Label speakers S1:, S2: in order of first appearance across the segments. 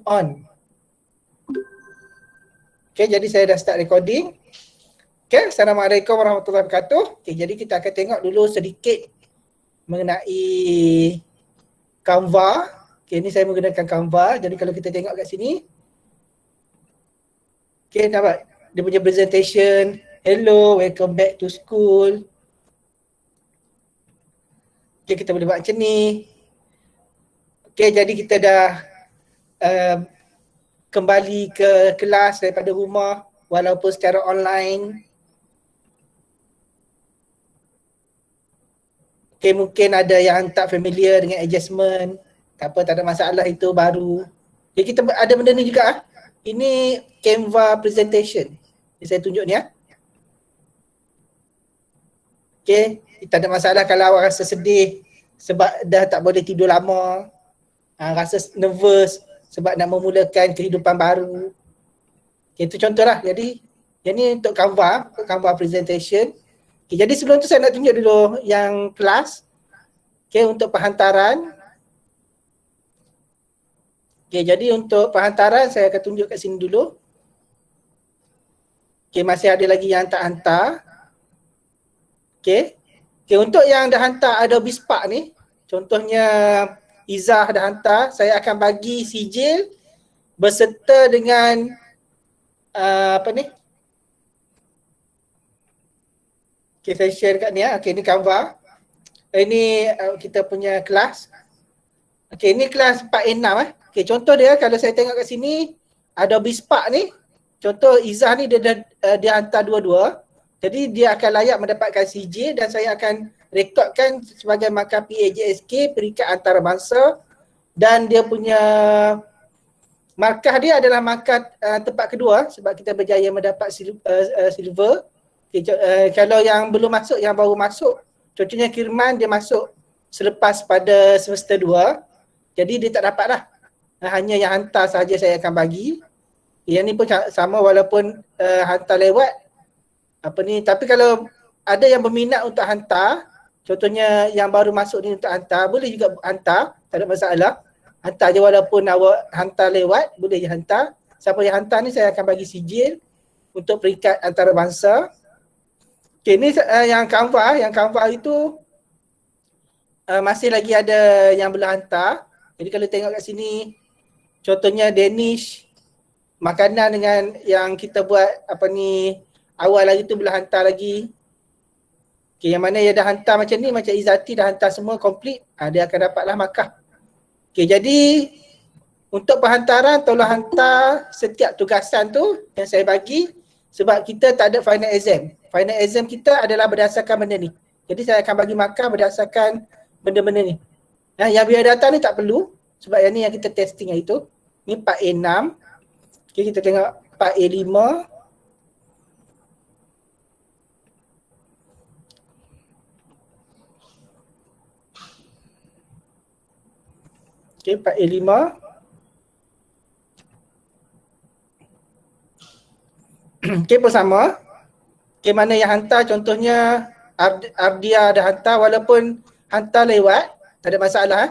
S1: on. Okay, jadi saya dah start recording. Okay, Assalamualaikum warahmatullahi wabarakatuh. Okay, jadi kita akan tengok dulu sedikit mengenai Canva. Okay, ini saya menggunakan Canva. Jadi kalau kita tengok kat sini. Okay, nampak dia punya presentation. Hello, welcome back to school. Okay, kita boleh buat macam ni. Okay, jadi kita dah kembali ke kelas daripada rumah walaupun secara online. Okay, mungkin ada yang tak familiar dengan adjustment. Tak apa, tak ada masalah, itu baru. Jadi kita ada benda ni juga. Ini Canva presentation. Ini saya tunjuk ni. Okay, tak ada masalah kalau awak rasa sedih sebab dah tak boleh tidur lama. Rasa nervous sebab nak memulakan kehidupan baru. Okay, itu contohlah. Jadi yang ni untuk Canva presentation. Okay, jadi sebelum tu saya nak tunjuk dulu yang kelas. Okay, untuk penghantaran. Okay, jadi untuk penghantaran saya akan tunjuk kat sini dulu. Okay, masih ada lagi yang tak hantar. Okay. Okay, untuk yang dah hantar Adobe Spark ni, contohnya Izzah dah hantar, saya akan bagi sijil berserta dengan apa ni? Okay, saya share kat ni. Okay, ni Canva. Ini kita punya kelas. Okay, ini kelas 4A6. Okay, contoh dia kalau saya tengok kat sini, Adobe Spark ni, contoh Izzah ni dia hantar dua-dua. Jadi dia akan layak mendapatkan sijil dan saya akan rekodkan sebagai markah PAJSK peringkat antarabangsa dan dia punya markah dia adalah markah tempat kedua sebab kita berjaya mendapat silver. Okay, kalau yang belum masuk, yang baru masuk, contohnya Kirman dia masuk selepas pada semester 2, jadi dia tak dapat lah. Hanya yang hantar sahaja saya akan bagi. Yang ni pun sama walaupun hantar lewat apa ni, tapi kalau ada yang berminat untuk hantar, contohnya yang baru masuk ni untuk hantar, boleh juga hantar, tak ada masalah. Hantar je walaupun awak hantar lewat, boleh je hantar. Siapa yang hantar ni saya akan bagi sijil untuk peringkat antarabangsa. Okay, ni yang Canva itu masih lagi ada yang boleh hantar. Jadi kalau tengok kat sini, contohnya Danish, makanan dengan yang kita buat apa ni, awal lagi tu boleh hantar lagi. Okay, yang mana yang dah hantar macam ni, macam Izzati dah hantar semua complete, dia akan dapatlah markah. Okay, jadi untuk penghantaran tolong hantar setiap tugasan tu yang saya bagi sebab kita tak ada final exam. Final exam kita adalah berdasarkan benda ni. Jadi saya akan bagi markah berdasarkan benda-benda ni. Yang biodata ni tak perlu sebab yang ni yang kita testing hari tu. Ni 4A6. Okay, kita tengok 4A5. Okay, 4A5. Okay, pun sama. Okay, mana yang hantar, contohnya Ardia dah hantar walaupun hantar lewat, tak ada masalah.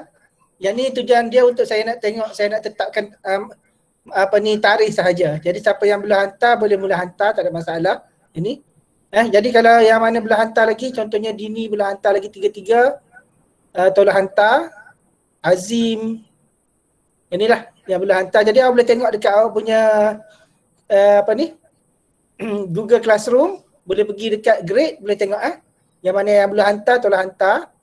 S1: Yang ni tujuan dia untuk saya nak tengok, saya nak tetapkan apa ni, tarikh sahaja. Jadi siapa yang boleh hantar, boleh mula hantar, tak ada masalah. Ini. Jadi kalau yang mana boleh hantar lagi, contohnya Dini boleh hantar lagi 3-3, tolong hantar. Azim, inilah yang boleh hantar. Jadi awak boleh tengok dekat awak punya apa ni, Google Classroom, boleh pergi dekat grade, boleh tengok yang mana yang boleh hantar, tolong hantar.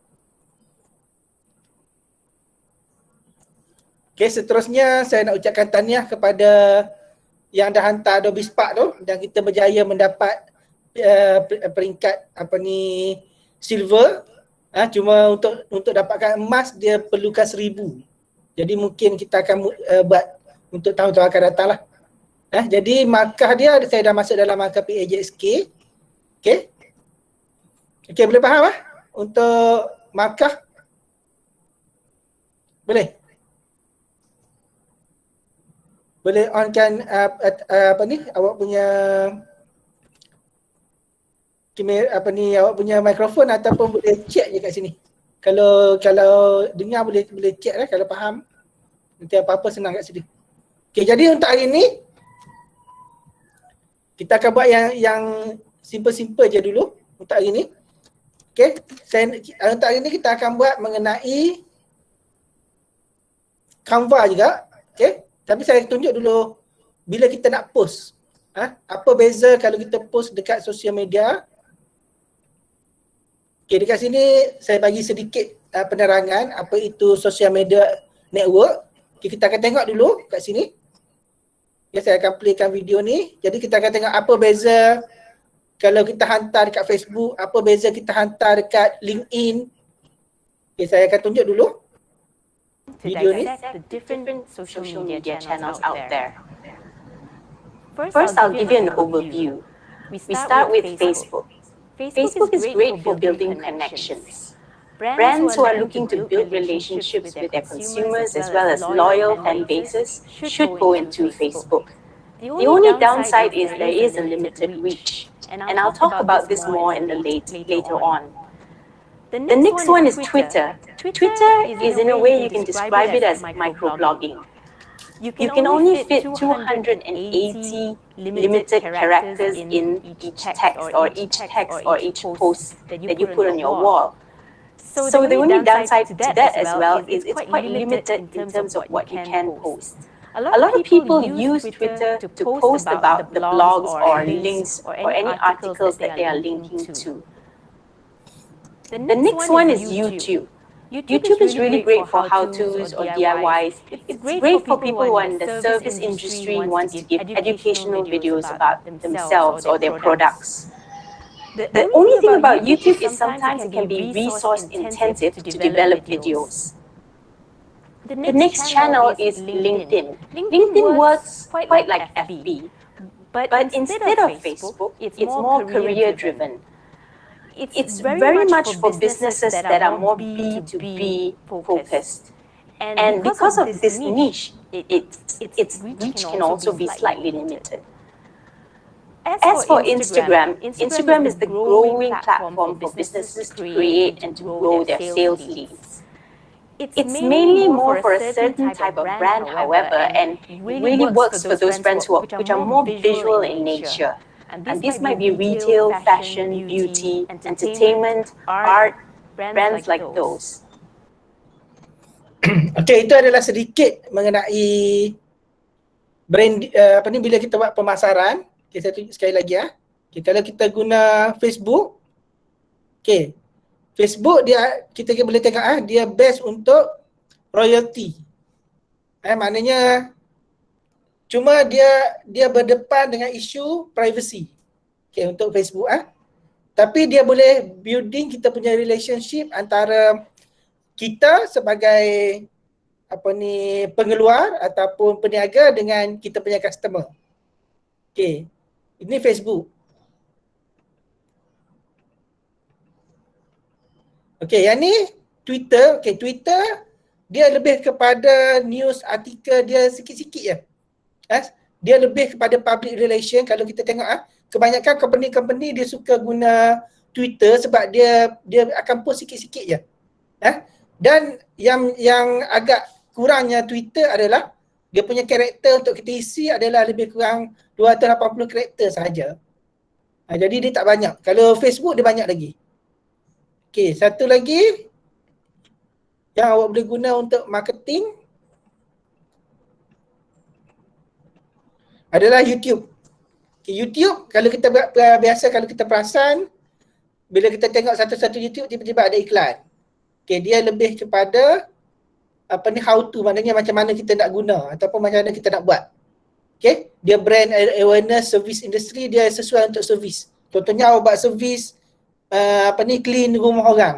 S1: Okay, seterusnya saya nak ucapkan tahniah kepada yang dah hantar Adobe Spark tu dan kita berjaya mendapat peringkat apa ni, silver. Cuma untuk dapatkan emas dia perlukan 1000. Jadi mungkin kita akan buat untuk tahun-tahun akan datang lah. Jadi markah dia saya dah masuk dalam markah PAJSK. Okay. Okay, boleh faham untuk markah? Boleh? Boleh onkan apa ni, awak punya apa ni, awak punya mikrofon ataupun boleh check je kat sini. Kalau dengar boleh check lah, kalau faham. Nanti apa-apa senang kat sini. Okay, jadi untuk hari ni kita akan buat yang simple-simple je dulu untuk hari ni. Okay, untuk hari ni kita akan buat mengenai Canva juga. Okay, tapi saya tunjuk dulu bila kita nak post. Apa beza kalau kita post dekat sosial media. Okay, dekat sini saya bagi sedikit penerangan apa itu social media network. Okay, kita akan tengok dulu kat sini. Okay, saya akan playkan video ni. Jadi kita akan tengok apa beza kalau kita hantar dekat Facebook, apa beza kita hantar dekat LinkedIn. Okay, saya akan tunjuk dulu video ni.
S2: The different social media channels out there. First, I'll give you an overview. We start with Facebook. Facebook is great for building connections. Brands who are looking to build relationships with their consumers as well as loyal fan bases should go into Facebook. The only downside is there is a limited reach, and I'll talk about this more in the later on. The next one is Twitter. Twitter is in a way you can describe it as microblogging. You can only fit 280 limited characters in each text or each post that you put on your wall. So the only downside to that as well is it's quite limited in terms of what you can post. A lot of people use Twitter to post about the blogs or links or any articles that they are linking to. The next one is YouTube. YouTube is really great for how-tos or DIYs. It's great for people who are in the service industry who want to give educational videos about themselves or their products. The only thing about YouTube is sometimes it can be resource intensive to develop videos. The next channel is LinkedIn. LinkedIn works quite like FB, but instead of Facebook, it's more career driven. It's very much for businesses that are more B2B focused. And because of this niche, its reach can also be slightly limited. As for Instagram, Instagram is the growing platform for businesses to create and to grow their sales leads. It's mainly more for a certain type of brand, however, and really works for those brands which are more visual in nature. And this might be retail, fashion, beauty, entertainment, art, brands like those.
S1: Okay, itu adalah sedikit mengenai brand bila kita buat pemasaran. Okay, saya tunjuk sekali lagi Okay, kalau kita guna Facebook, okay, Facebook kita boleh tengok dia best untuk royalty. Maknanya cuma dia berdepan dengan isu privacy. Okay, untuk Facebook tapi dia boleh building kita punya relationship antara kita sebagai pengeluar ataupun peniaga dengan kita punya customer. Okay, ini Facebook. Okay, yang ni Twitter. Okay, Twitter dia lebih kepada news artikel dia sikit-sikit je. Dia lebih kepada public relation. Kalau kita tengok kebanyakan company-company dia suka guna Twitter sebab dia akan post sikit-sikit je. Dan yang agak kurangnya Twitter adalah dia punya karakter untuk kita isi adalah lebih kurang 280 karakter sahaja. Jadi dia tak banyak. Kalau Facebook dia banyak lagi. Okay, satu lagi yang awak boleh guna untuk marketing adalah YouTube. Okay, YouTube kalau kita biasa kalau kita perasan bila kita tengok satu-satu YouTube tiba-tiba ada iklan. Okay, dia lebih kepada how to, maknanya macam mana kita nak guna ataupun macam mana kita nak buat. Okay, dia brand awareness, service industry, dia sesuai untuk servis. Contohnya awak buat servis clean rumah orang.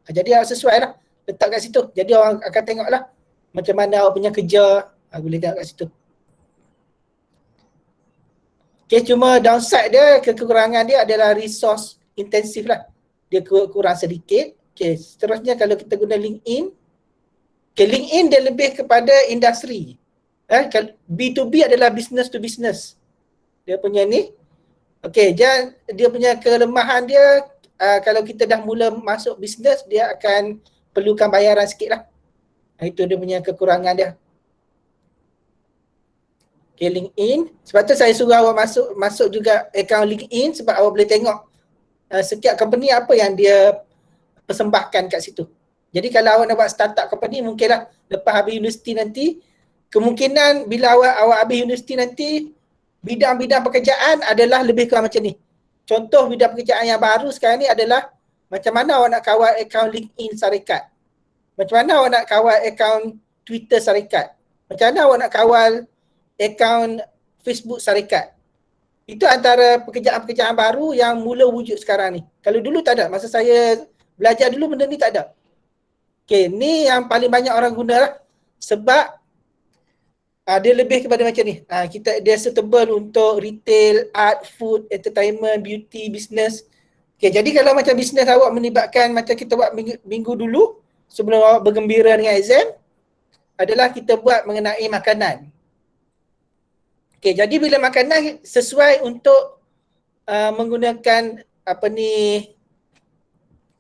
S1: Jadi awak sesuai lah, letak kat situ. Jadi orang akan tengok lah macam mana awak punya kerja, boleh tengok kat situ. Okay, cuma downside dia, kekurangan dia adalah resource intensif lah. Dia kurang sedikit. Okay, seterusnya kalau kita guna LinkedIn. Okay, LinkedIn dia lebih kepada industri. B2B adalah business to business. Dia punya ni. Okay, dia punya kelemahan dia, kalau kita dah mula masuk bisnes, dia akan perlukan bayaran sikit lah. Itu dia punya kekurangan dia. Okay, LinkedIn. Sebab tu saya suruh awak masuk juga akaun LinkedIn sebab awak boleh tengok setiap company apa yang dia persembahkan kat situ. Jadi kalau awak nak buat startup company, mungkinlah lepas habis universiti nanti, kemungkinan bila awak habis universiti nanti, bidang-bidang pekerjaan adalah lebih kurang macam ni. Contoh bidang pekerjaan yang baru sekarang ni adalah macam mana awak nak kawal akaun LinkedIn syarikat. Macam mana awak nak kawal akaun Twitter syarikat. Macam mana awak nak kawal akaun Facebook syarikat. Itu antara pekerjaan-pekerjaan baru yang mula wujud sekarang ni. Kalau dulu tak ada. Masa saya belajar dulu benda ni tak ada. Okay, ni yang paling banyak orang guna lah. Sebab dia lebih kepada macam ni. Dia suitable untuk retail, art, food, entertainment, beauty, business. Okay, jadi kalau macam bisnes awak melibatkan macam kita buat minggu dulu sebelum awak bergembira dengan exam, adalah kita buat mengenai makanan. Okay, jadi bila makanan sesuai untuk menggunakan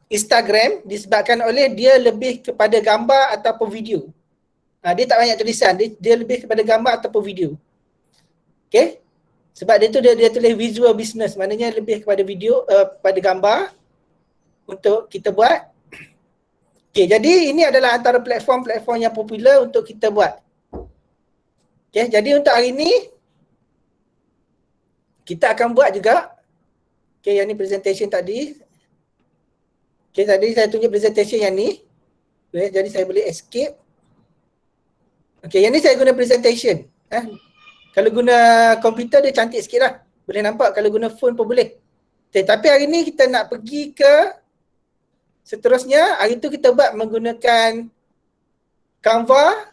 S1: Instagram disebabkan oleh dia lebih kepada gambar ataupun video. Dia tak banyak tulisan, dia lebih kepada gambar ataupun video. Okay, sebab dia tu dia tulis visual business, maknanya lebih kepada video, pada gambar untuk kita buat. Okay, jadi ini adalah antara platform-platform yang popular untuk kita buat. Okay, jadi untuk hari ini kita akan buat juga. Okay, yang ni presentation tadi. Okay, tadi saya tunjuk presentation yang ni. Okay, jadi saya boleh escape. Okay, yang ni saya guna presentation. Kalau guna komputer dia cantik sikit lah. Boleh nampak, kalau guna phone pun boleh. Okay, tapi hari ni kita nak pergi ke seterusnya. Hari tu kita buat menggunakan Canva.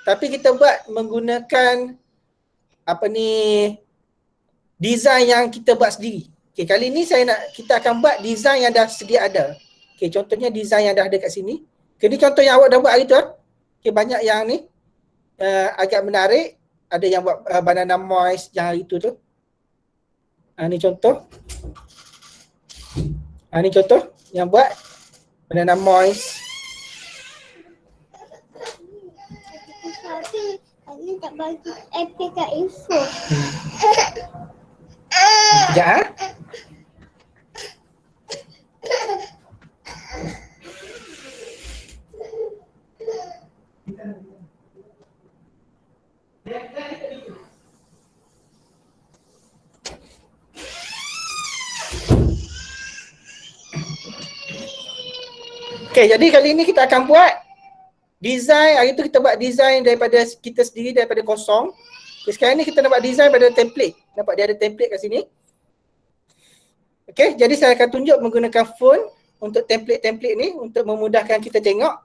S1: Tapi kita buat menggunakan design yang kita buat sendiri. Okay, kali ni kita akan buat design yang dah sedia ada. Okay, contohnya design yang dah ada kat sini. Okay, ni contoh yang awak dah buat hari tu. Okay, banyak yang ni agak menarik. Ada yang buat banana moist yang hari tu. Ni contoh. Ni contoh yang buat banana moist.
S3: Tapi tak bagi epic kat info.
S1: Sekejap. Okay, jadi kali ni kita akan buat design. Hari tu kita buat design daripada kita sendiri, daripada kosong. Okay, sekarang ni kita nak buat design pada template. Nampak dia ada template kat sini. Okay, jadi saya akan tunjuk menggunakan phone untuk template-template ni untuk memudahkan kita tengok.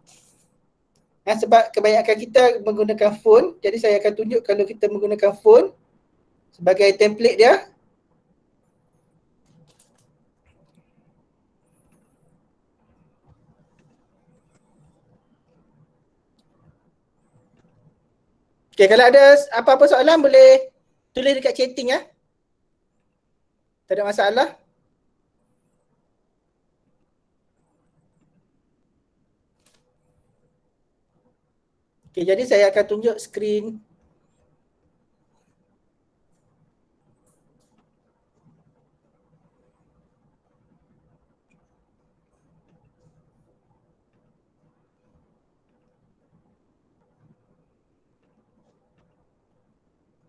S1: Sebab kebanyakan kita menggunakan phone, jadi saya akan tunjuk kalau kita menggunakan phone sebagai template dia. Okay, kalau ada apa-apa soalan boleh tulis dekat chatting ya. Tak ada masalah. Okay, jadi saya akan tunjuk skrin.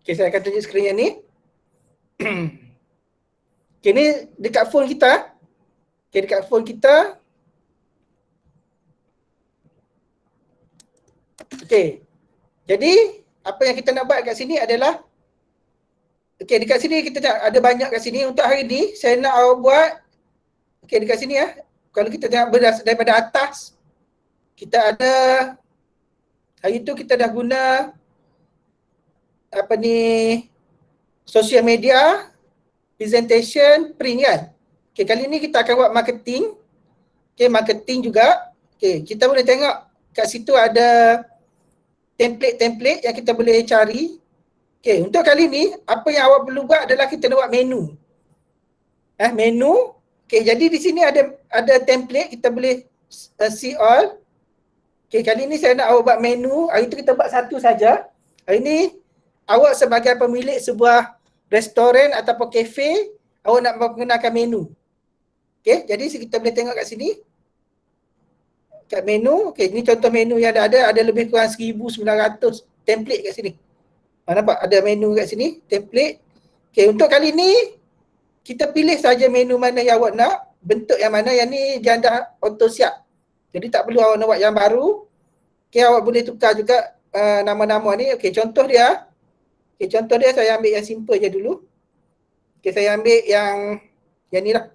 S1: Okay, saya akan tunjuk skrin yang ni. Okay, ni dekat phone kita. Okay, dekat phone kita. Okay, jadi apa yang kita nak buat kat sini adalah, okay, dekat sini kita ada banyak kat sini. Untuk hari ni saya nak awak buat, okay, dekat sini ya. Kalau kita tengok daripada atas, kita ada, hari tu kita dah guna social media, presentation, print kan. Okay, kali ni kita akan buat marketing. Okay, marketing juga. Okay, kita boleh tengok kat situ ada template-template yang kita boleh cari. Okay, untuk kali ni apa yang awak perlu buat adalah kita nak buat menu. Menu. Okay, jadi di sini ada template, kita boleh see all. Okay, kali ni saya nak awak buat menu. Hari tu kita buat satu saja. Hari ni awak sebagai pemilik sebuah restoran ataupun kafe, awak nak memperkenalkan menu. Okay, jadi kita boleh tengok kat sini. Kat menu, okay, ni contoh menu yang ada lebih kurang 1,900 template kat sini. Nampak ada menu kat sini, template. Okay, untuk kali ni, kita pilih saja menu mana yang awak nak, bentuk yang mana, yang ni dia dah auto siap. Jadi tak perlu awak nak buat yang baru. Okay, awak boleh tukar juga nama-nama ni. Okay, contoh dia. Okay, contoh dia saya ambil yang simple je dulu. Okay, saya ambil yang ni lah.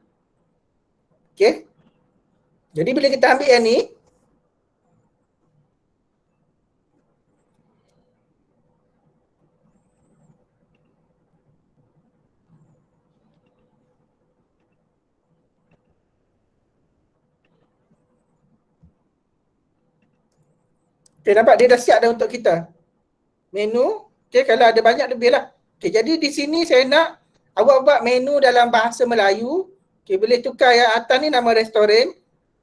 S1: Okay. Jadi bila kita ambil yang ni, okay, nampak dia dah siap dah untuk kita. Menu, okay, kalau ada banyak lebih lah. Okay, jadi di sini saya nak awak buat menu dalam bahasa Melayu. Okay, boleh tukar yang atas ni nama restoran.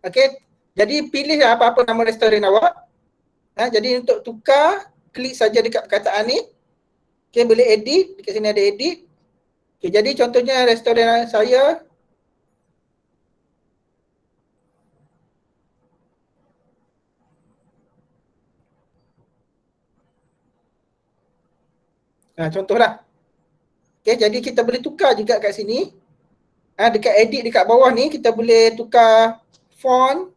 S1: Okay, jadi pilih apa-apa nama restoran awak. Jadi untuk tukar, klik saja dekat perkataan ni. Okay, boleh edit. Dekat sini ada edit. Okay, jadi contohnya restoran saya. Contohlah. Okay, jadi kita boleh tukar juga kat sini. Dekat edit dekat bawah ni, kita boleh tukar font.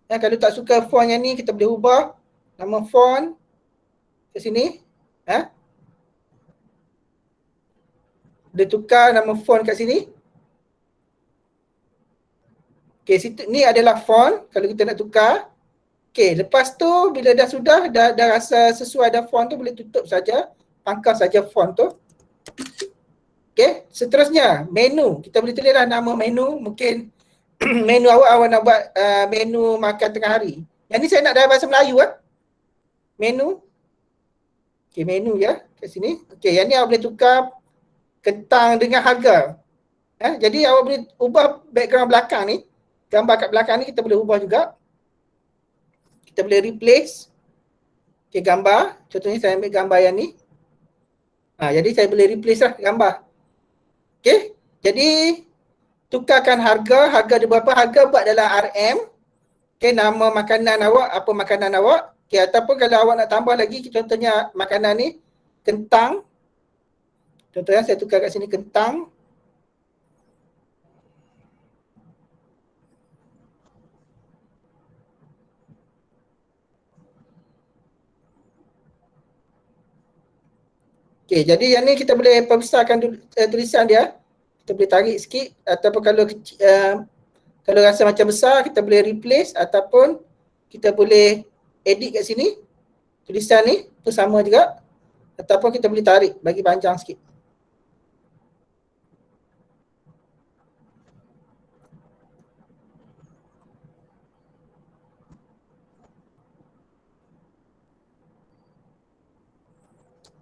S1: Kalau tak suka font yang ni, kita boleh ubah nama font kat sini. Boleh tukar nama font kat sini. Okay, situ, ni adalah font kalau kita nak tukar. Okay, lepas tu bila dah rasa sesuai dah font tu, boleh tutup saja. Pangkas saja font tu. Okay, seterusnya menu. Kita boleh tulislah nama menu. Mungkin menu awak nak buat menu makan tengah hari. Yang ni saya nak dalam bahasa Melayu. Menu. Okay, menu ya kat sini. Okay, yang ni awak boleh tukar kentang dengan harga. Jadi awak boleh ubah background belakang ni. Gambar kat belakang ni kita boleh ubah juga. Kita boleh replace. Okay, gambar. Contohnya saya ambil gambar yang ni. Jadi saya boleh replace lah gambar. Okay, jadi tukarkan harga dia berapa, harga buat dalam RM. Okay, nama makanan awak, apa makanan awak. Okay, ataupun kalau awak nak tambah lagi, contohnya makanan ni, kentang. Contohnya saya tukar kat sini kentang. Okay, jadi yang ni kita boleh perbesarkan tulisan dia. Kita boleh tarik sikit, ataupun kalau kalau rasa macam besar, kita boleh replace ataupun kita boleh edit kat sini. Tulisan ni tu sama juga, ataupun kita boleh tarik bagi panjang sikit.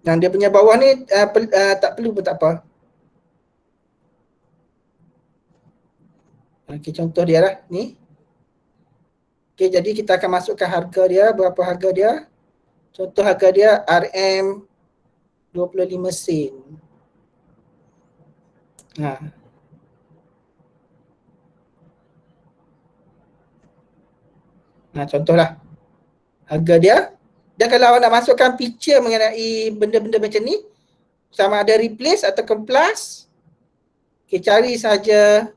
S1: Dan dia punya bawah ni tak perlu pun tak apa. Okay, contoh dia lah ni. Okay, jadi kita akan masukkan harga dia, berapa harga dia. Contoh harga dia RM 25 sen. Contohlah harga dia. Dan kalau awak nak masukkan picture mengenai benda-benda macam ni, sama ada replace atau plus, okay, cari saja.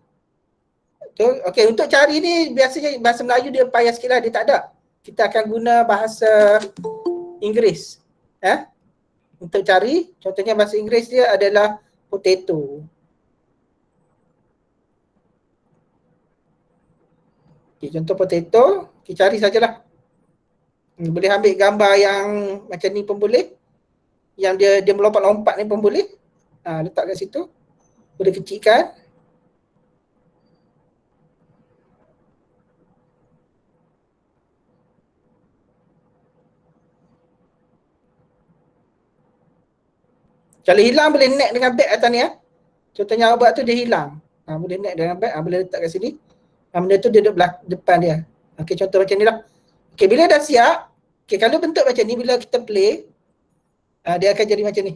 S1: Okay, untuk cari ni biasanya bahasa Melayu dia payah sikit lah, dia tak ada. Kita akan guna bahasa Inggeris. Untuk cari, contohnya bahasa Inggeris dia adalah potato. Okay, contoh potato, kita cari sajalah. Boleh ambil gambar yang macam ni pun boleh. Yang dia melompat-lompat ni pun boleh. Letak kat situ. Boleh kecilkan. Kalau hilang boleh net dengan bag atas ni. Contohnya awak buat tu dia hilang. Boleh net dengan bag, boleh letak kat sini. Benda tu dia duduk depan dia. Okay, contoh macam ni lah. Okay, bila dah siap. Okay, kalau bentuk macam ni bila kita play. Dia akan jadi macam ni.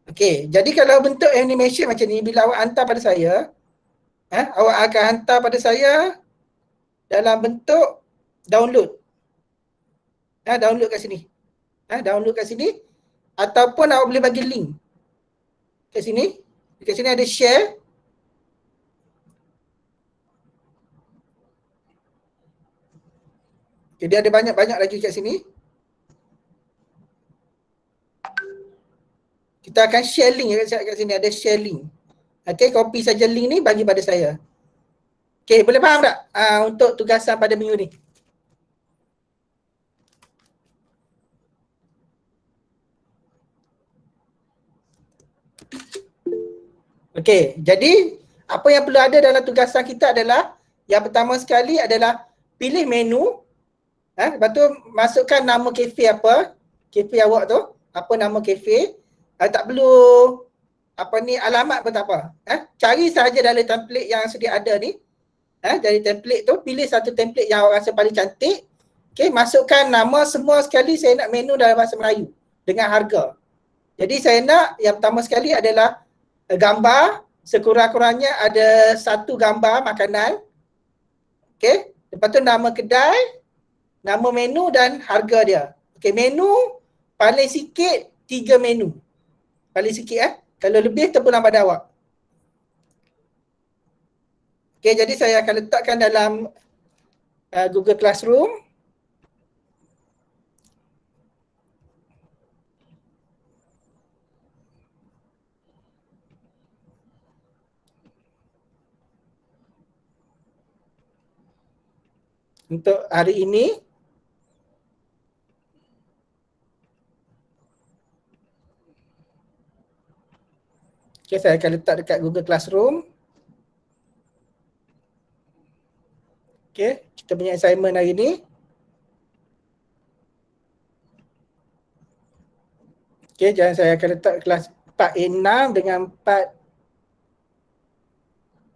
S1: Okey, jadi kalau bentuk animation macam ni, bila awak hantar pada saya, awak akan hantar pada saya dalam bentuk download. Download kat sini. Download kat sini, ataupun awak boleh bagi link kat sini. Kat sini ada share. Jadi ada banyak-banyak lagi kat sini. Kita akan share link kat sini, ada share link. Okey, copy saja link ni bagi pada saya. Okey, boleh faham tak untuk tugasan pada minggu ni? Okey, jadi apa yang perlu ada dalam tugasan kita adalah yang pertama sekali adalah pilih menu. Lepas tu masukkan nama kafe apa, kafe awak tu, apa nama kafe. Tak perlu alamat pun tak apa. Cari sahaja dalam template yang sedia ada ni. Dari template tu pilih satu template yang awak rasa paling cantik. Okey, masukkan nama semua sekali. Saya nak menu dalam bahasa Melayu dengan harga. Jadi saya nak yang pertama sekali adalah gambar, sekurang-kurangnya ada satu gambar makanan. Okey, lepas tu nama kedai, nama menu dan harga dia. Okey, menu paling sikit 3 menu. Paling sikit Kalau lebih terpulang pada awak. Okey, jadi saya akan letakkan dalam Google Classroom. Untuk hari ini, okay, saya akan letak dekat Google Classroom. Okay, kita punya assignment hari ni. Okay, jangan saya akan letak kelas 4A6 dengan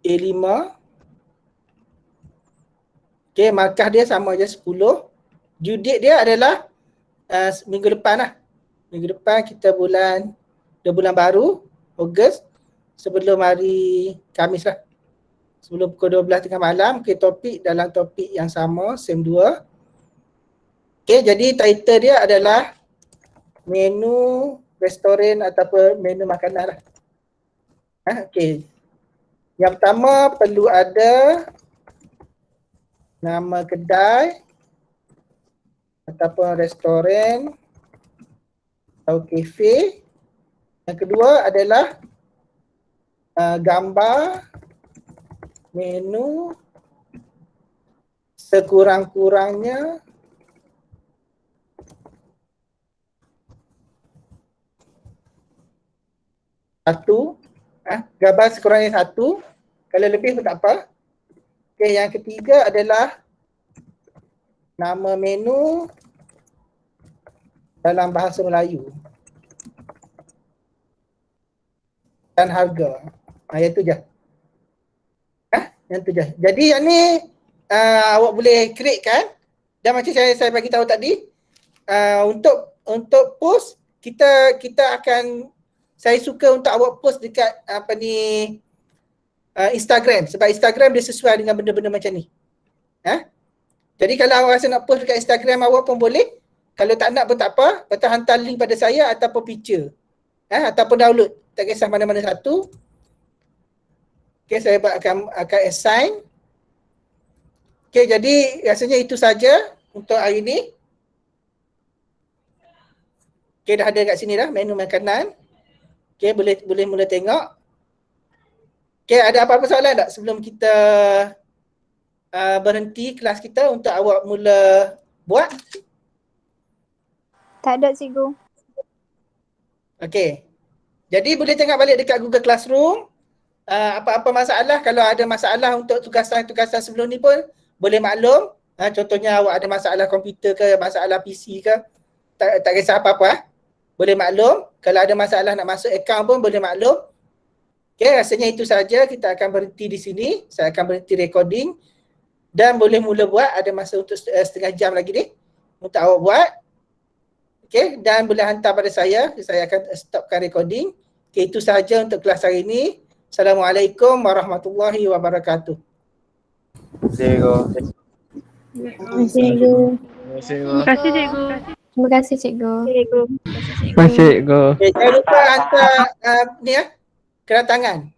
S1: 4A5. Okay, markah dia sama je 10. Due date dia adalah minggu depan lah. Minggu depan kita bulan baru, Ogos, sebelum hari Khamis lah. Sebelum pukul 12 tengah malam, okay, topik dalam topik yang sama, SEM 2. Okay, jadi title dia adalah menu restoran ataupun menu makanan lah. Okay. Yang pertama perlu ada nama kedai ataupun restoran atau kafe. Yang kedua adalah gambar menu sekurang-kurangnya satu. Gambar sekurang-kurangnya satu. Kalau lebih pun tak apa. Okay, yang ketiga adalah nama menu dalam bahasa Melayu dan harga. Yang tu je. Yang tu je. Jadi yang ni awak boleh create kan? Dan macam saya bagi tahu tadi, untuk post kita akan, saya suka untuk awak post dekat Instagram, sebab Instagram dia sesuai dengan benda-benda macam ni. Jadi kalau awak rasa nak post dekat Instagram awak pun boleh. Kalau tak nak pun tak apa, lepas tu hantar link pada saya ataupun picture. Ataupun download. Tak kisah mana-mana satu. Okay, saya akan assign. Okay, jadi rasanya itu saja untuk hari ni. Okay, dah ada kat sini dah menu makanan. Okay, boleh mula tengok. Okay, ada apa-apa soalan tak sebelum kita berhenti kelas kita untuk awak mula buat?
S4: Tak ada, cikgu.
S1: Okay. Jadi boleh tengok balik dekat Google Classroom. Apa-apa masalah, kalau ada masalah untuk tugasan-tugasan sebelum ni pun boleh maklum. Contohnya awak ada masalah komputer ke, masalah PC ke, tak kisah apa-apa. Boleh maklum. Kalau ada masalah nak masuk akaun pun boleh maklum. Okay, rasanya itu saja. Kita akan berhenti di sini. Saya akan berhenti recording. Dan boleh mula buat. Ada masa untuk setengah jam lagi ni untuk awak buat. Okay, dan boleh hantar pada saya akan stopkan recording. Okay, itu sahaja untuk kelas hari ini. Assalamualaikum warahmatullahi wabarakatuh.
S4: Cikgu.
S3: Terima kasih, cikgu.
S5: Terima kasih cikgu.
S3: Terima kasih, cikgu.
S4: Masih cikgu.
S1: Okay, jangan lupa hantar ni kedatangan.